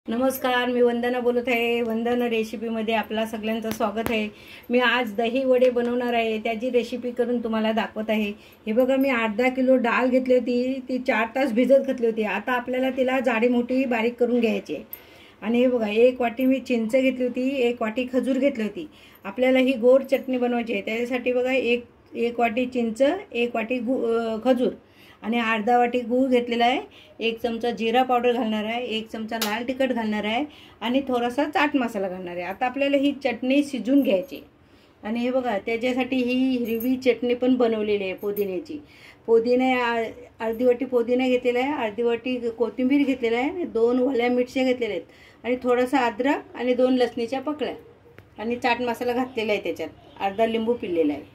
नमस्कार, मी वंदना बोलत आहे. वंदना रेसिपीमध्ये आपला सगळ्यांचं स्वागत आहे. मी आज दही वडे बनवणार आहे. त्याची रेसिपी करून तुम्हाला दाखवत आहे. हे बघा, मी अर्धा किलो डाळ घेतली होती. ती 4 तास भिजत घातली होती. आता आपल्याला तिला जाडी मोठी बारीक करून घ्यायची. आणि हे बघा, 1 वाटी मी चिंच घेतली होती, 1 वाटी खजूर घेतली होती. आपल्याला ही गोड चटणी बनवायची आहे. त्यासाठी बघा, एक वाटी चिंच, 1 वाटी खजूर आणि अर्धा वाटी गूळ घेतलेला आहे. 1 चमचा जिरा पावडर घालणार आहे, 1 चमचा लाल तिखट घालणार आहे आणि थोडासा चाट मसाला घालणार आहे. आता आपल्याला ही चटणी शिजून घ्यायची. आणि हे बघा, त्याच्यासाठी ही हिरवी चटणी पण बनवलेली आहे पुदिन्याची. अर्धी वाटी पुदिना घेतलेला आहे, अर्धी वाटी कोथिंबीर घेतलेला आहे, 2 ओल्या मिरच्या घेतलेल्या आहेत आणि थोडासा अद्रक आणि 2 लसणीच्या पकळ्या आणि चाट मसाला घातलेला आहे. त्याच्यात अर्धा लिंबू पिळलेला आहे.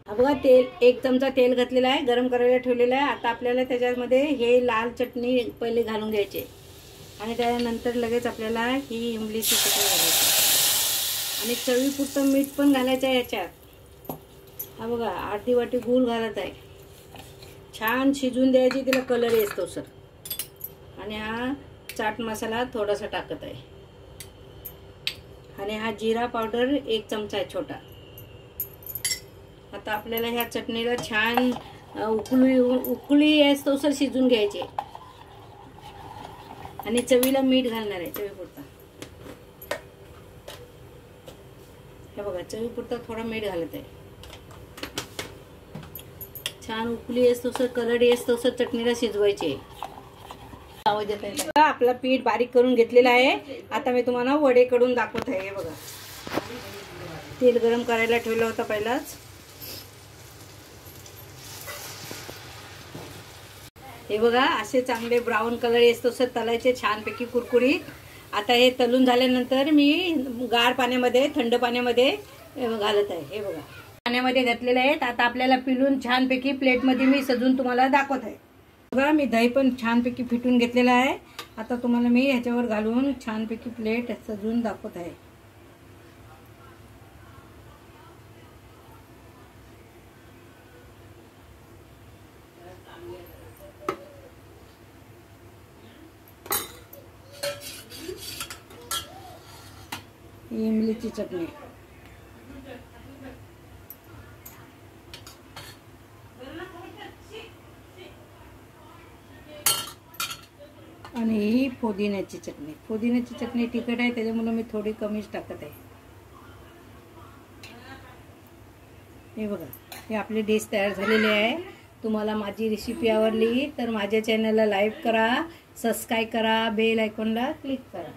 बघा, 1 चमचा तेल घातलेला आहे, गरम करायला ठेवलेला आहे. आता आपल्याला त्याच्यामध्ये हे लाल चटणी पहिले घालून घ्यायची आणि त्यानंतर लगेच आपल्याला ही इमलीची चटणी घालायची आणि चवीपुरतं मीठ पण घालायचं आहे याच्यात. हा बघा, अर्धी वाटी गूळ घालत आहे. छान शिजून द्यायची, तिला कलर येतो सर. आणि हा चाट मसाला थोडासा टाकत आहे आणि हा जिरा पावडर 1 चमचा आहे छोटा. आता आपल्याला ह्या चटणीला छान उकळी येतोसर शिजून घ्यायचे आणि चवीला मीठ घालणार आहे चवीपुरता. हे बघा, चवीपुरता थोडा मीठ घालत आहे. छान उकळी येतोसर, कलर येतोसर चटणीला शिजवायचे. आवाज येत आहे. आपला पीठ बारीक करून घेतलेला आहे. आता मी तुम्हाला वडे करून दाखवत आहे. हे बघा, तेल गरम करायला ठेवलं होतं पहिलाच. हे बघा, असे चांगले ब्राऊन कलर येतो तसं तळायचे छानपैकी कुरकुरीत. आता हे तळून झाल्यानंतर मी गार पाण्यामध्ये, थंड पाण्यामध्ये घालत आहे. हे बघा, पाण्यामध्ये घातलेले आहेत. आता आपल्याला पिळून छानपैकी प्लेटमध्ये मी सजून तुम्हाला दाखवत आहे. बघा, मी दही पण छानपैकी फिटून घेतलेला आहे. आता तुम्हाला मी ह्याच्यावर घालून छानपैकी प्लेट सजून दाखवत आहे. इमलीची चटणी आणि ही पुदिन्याची चटणी. पुदिन्याची चटणी तिखट आहे, त्याच्यामुळे मी थोडी कमीच टाकत आहे. हे बघा, हे आपली डिश तयार झालेली आहे. तुम्हाला माझी रेसिपी आवडली तर माझ्या चॅनलला लाईक करा, सबस्क्राईब करा, बेल आयकॉनला क्लिक करा.